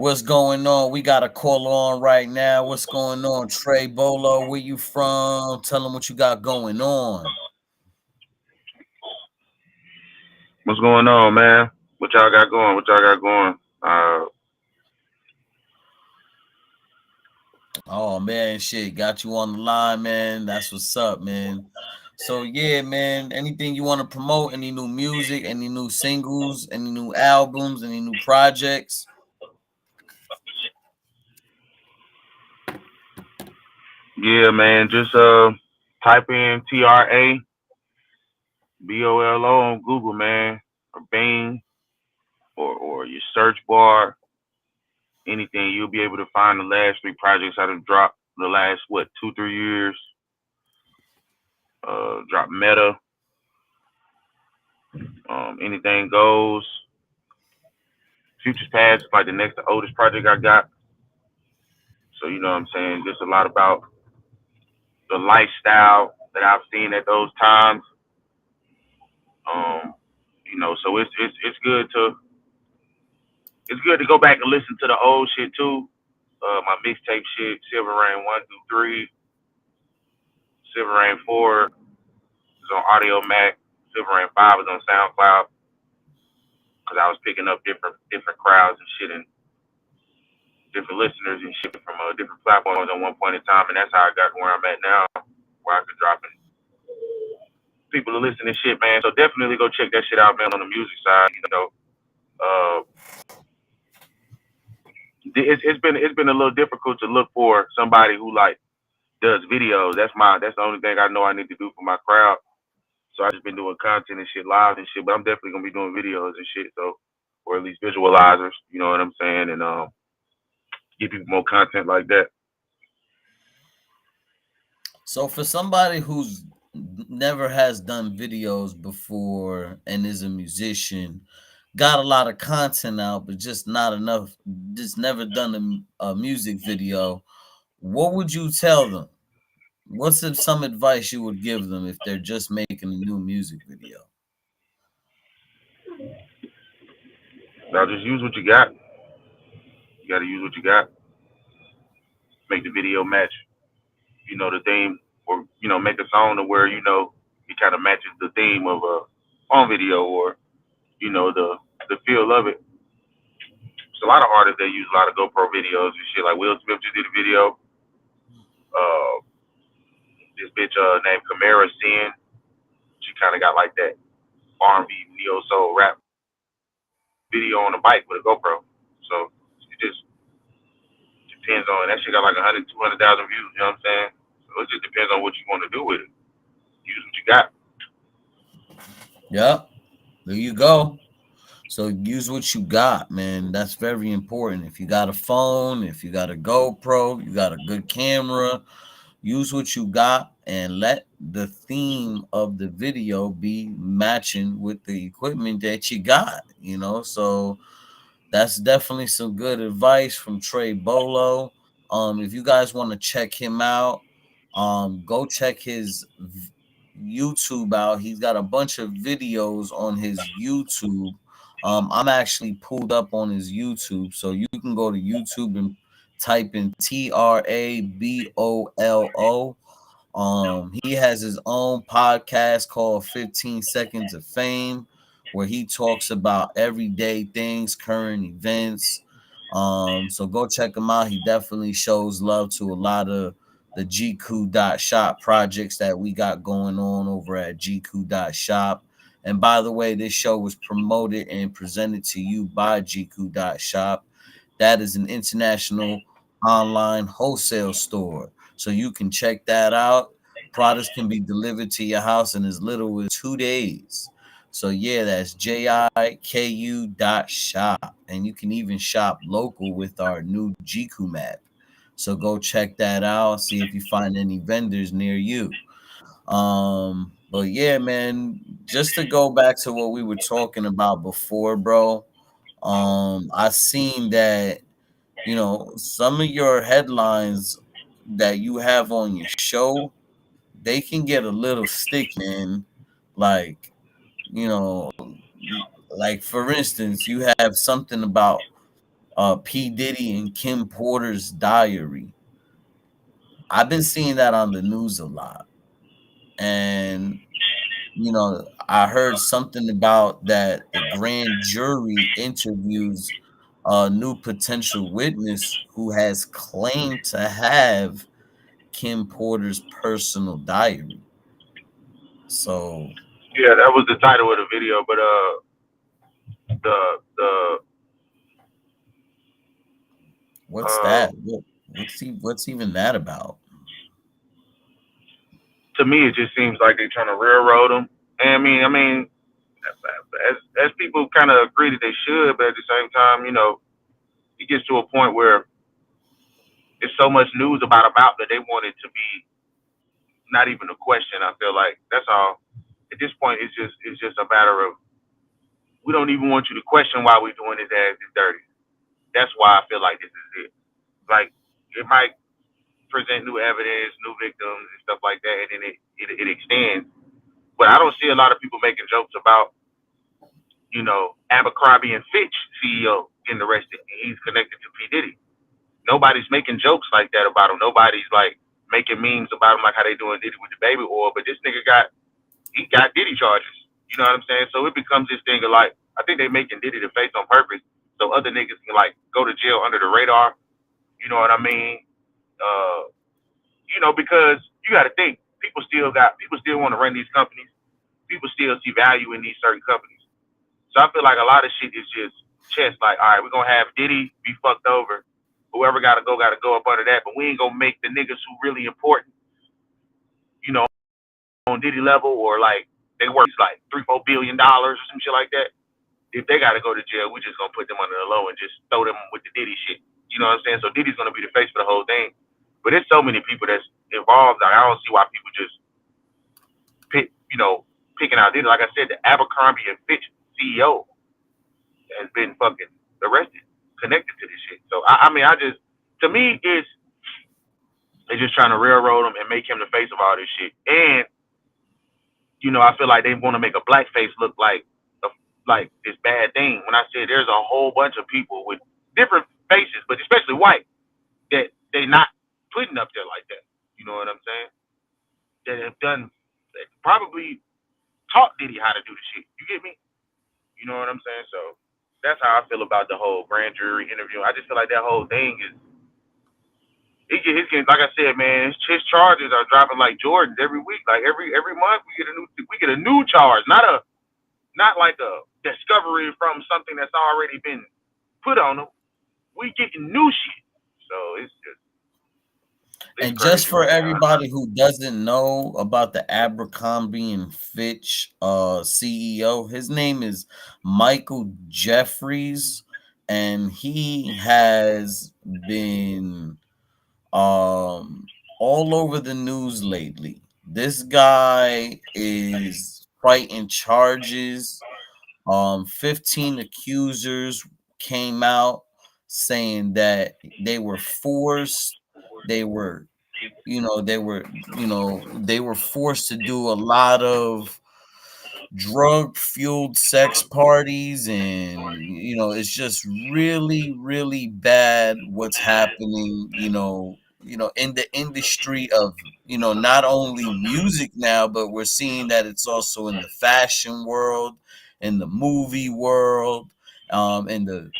What's going on? We got a caller on right now. What's going on? Trey Bolo, where you from? Tell them what you got going on. What's going on, man? What y'all got going? What y'all got going? Oh man, shit, got you on the line, man. That's what's up, man. So yeah, man. Anything you want to promote? Any new music? Any new singles? Any new albums? Any new projects? Yeah, man. Just type in TRABOLO on Google, man, or Bing, or your search bar, anything. You'll be able to find the last three projects I have dropped the last 2-3 years. Drop Meta, Anything Goes. Future's Past is like the next, the oldest project I got. So you know what I'm saying. Just a lot about the lifestyle that I've seen at those times. Um, so it's good to go back and listen to the old shit too. My mixtape shit, Silver Rain 1 through 3, Silver Rain 4 is on Audio Mac, Silver Rain 5 is on SoundCloud because I was picking up different crowds and shit and different listeners and shit from different platforms at one point in time, and that's how I got where I'm at now, where I could drop in people to listen to shit, man. So definitely go check that shit out, man. On the music side, uh, it's been a little difficult to look for somebody who like does videos. That's the only thing I know I need to do for my crowd. So I just been doing content and shit live and shit, but I'm definitely gonna be doing videos and shit. So, or at least visualizers, you know what I'm saying, and give people more content like that. So for somebody who's never has done videos before and is a musician, got a lot of content out, but just not enough, just never done a music video, what would you tell them? Some advice you would give them if they're just making a new music video? Now just use what you got. You got to use what you got. Make the video match, the theme, or make a song to where it kind of matches the theme of a on video, or the feel of it. There's a lot of artists that use a lot of GoPro videos and shit. Like Will Smith just did a video. Uh, this bitch named Camara Sin. She kind of got like that R&B neo soul rap video on a bike with a GoPro. So it just depends on that shit got like 100, 200,000 views. You know what I'm saying? So it just depends on what you want to do with it. Use what you got. Yep, there you go. So use what you got, man. That's very important. If you got a phone, if you got a GoPro, you got a good camera, use what you got and let the theme of the video be matching with the equipment that you got, So that's definitely some good advice from Trey Bolo. If you guys want to check him out, go check his YouTube out. He's got a bunch of videos on his YouTube. I'm actually pulled up on his YouTube, so you can go to YouTube and type in TRABOLO. He has his own podcast called 15 Seconds of Fame, where he talks about everyday things, current events. So go check him out. He definitely shows love to a lot of the GQ.shop projects that we got going on over at GQ.shop. And by the way, this show was promoted and presented to you by GQ.shop. That is an international online wholesale store. So you can check that out. Products can be delivered to your house in as little as 2 days. So yeah, that's JIKU.shop. And you can even shop local with our new GQ map. So go check that out. See if you find any vendors near you. But yeah, man, just to go back to what we were talking about before, bro. I seen that some of your headlines that you have on your show, they can get a little sticky, man. Like, you know, like for instance, you have something about P. Diddy and Kim Porter's diary. I've been seeing that on the news a lot. And I heard something about that the grand jury interviews a new potential witness who has claimed to have Kim Porter's personal diary. So Yeah, that was the title of the video. But the what's that? um What's even that about? to me, it just seems like they're trying to railroad them. And I mean, as people kind of agree that they should, but at the same time, it gets to a point where there's so much news about that they want it to be not even a question. I feel like that's all. At this point, it's just a matter of we don't even want you to question why we're doing this as it's dirty. That's why I feel like this is it. Like it might present new evidence, new victims, and stuff like that, and then it extends. But I don't see a lot of people making jokes about Abercrombie and Fitch CEO getting arrested. And he's connected to P Diddy. Nobody's making jokes like that about him. Nobody's like making memes about him like how they doing Diddy with the baby oil. But this nigga got Diddy charges. You know what I'm saying? So it becomes this thing of like I think they making Diddy the face on purpose so other niggas can like go to jail under the radar. You know what I mean? Uh, because you got to think people still want to run these companies. People still see value in these certain companies. So I feel like a lot of shit is just chess. Like, all right, we're gonna have Diddy be fucked over. Whoever gotta go up under that. But we ain't gonna make the niggas who really important, on Diddy level or like they worth like $3-4 billion or some shit like that. If they gotta go to jail, we just gonna put them under the low and just throw them with the Diddy shit. You know what I'm saying? So Diddy's gonna be the face for the whole thing. But there's so many people that's involved. Like, I don't see why people just pick, picking out Diddy. Like I said, the Abercrombie and Fitch CEO has been fucking arrested, connected to this shit. So I mean, to me, they're just trying to railroad him and make him the face of all this shit. And I feel like they want to make a blackface look like this bad thing. When I said there's a whole bunch of people with different faces, but especially white, that they not putting up there like that. You know what I'm saying? That have that probably taught Diddy how to do the shit. You get me? You know what I'm saying? So that's how I feel about the whole grand jury interview. I just feel like that whole thing is it's getting, like I said, man, his charges are dropping like Jordans every week. Like every month we get a new charge, not like a discovery from something that's already been put on them. We getting new shit. So it's And just crazy for right now. everybody who doesn't know about the Abercrombie and Fitch CEO, his name is Michael Jeffries, and he has been all over the news lately. This guy is fighting charges. 15 accusers came out saying that they were forced, they were they were forced to do a lot of drug fueled sex parties, and it's just really really bad what's happening, in the industry of, not only music now, but we're seeing that it's also in the fashion world, in the movie world, in the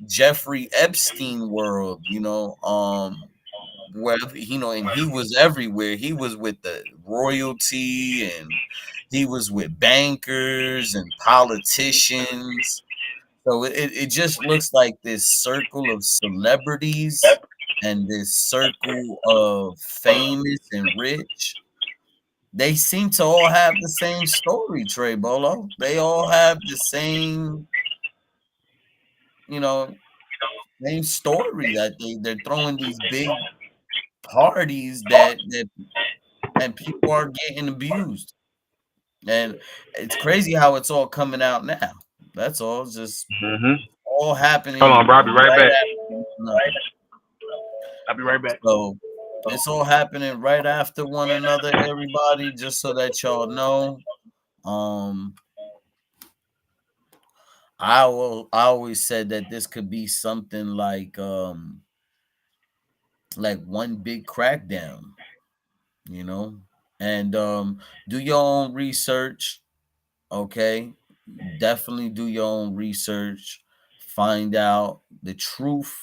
Jeffrey Epstein world, where and he was everywhere. He was with the royalty, and he was with bankers and politicians. So it just looks like this circle of celebrities and this circle of famous and rich. They seem to all have the same story, Trey Bolo. They all have the you know, same story, that they're throwing these big parties that and people are getting abused. And it's crazy how it's all coming out now. That's all. It's just Mm-hmm. all Hold on, happening bro. I'll be right right back. after one another. I'll be right back. So it's all happening right after one another, everybody, just so that y'all know. Um I always said that this could be something like one big crackdown, you know, and do your own research. Okay, definitely do your own research, find out the truth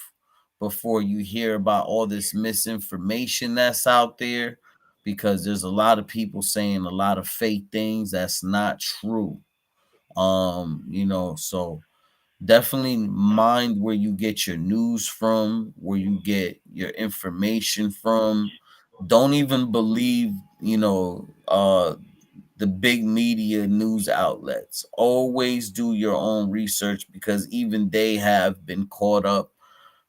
before you hear about all this misinformation that's out there, because there's a lot of people saying a lot of fake things that's not true. So definitely mind where you get your news from, where you get your information from. Don't even believe, the big media news outlets. Always do your own research, because even they have been caught up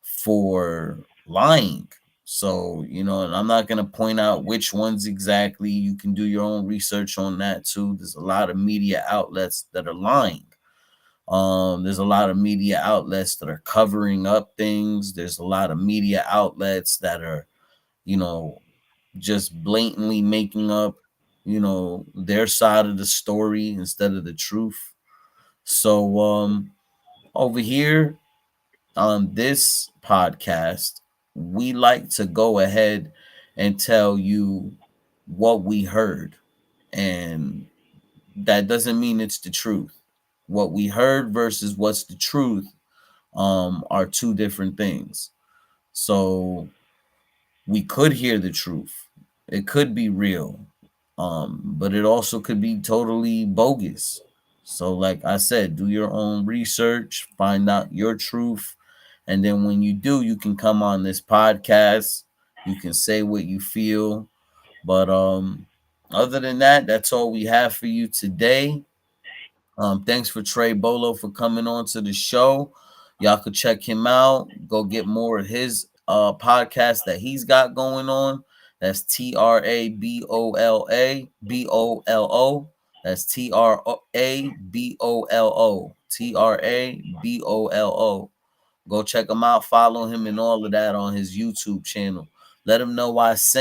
for lying. So, and I'm not going to point out which ones exactly. You can do your own research on that too. There's a lot of media outlets that are lying. There's a lot of media outlets that are covering up things. There's a lot of media outlets that are, you know, just blatantly making up, their side of the story instead of the truth. So over here on this podcast, we like to go ahead and tell you what we heard. And that doesn't mean it's the truth. What we heard versus what's the truth are two different things. So we could hear the truth. It could be real. But it also could be totally bogus. So, like I said, do your own research, find out your truth, and then when you do, you can come on this podcast. You can say what you feel. But other than that, that's all we have for you today. Thanks for Trey Bolo for coming on to the show. Y'all could check him out. Go get more of his podcast that he's got going on. That's TRABOLABOLO. That's TRABOLO. TRABOLO. Go check him out. Follow him and all of that on his YouTube channel. Let him know I sent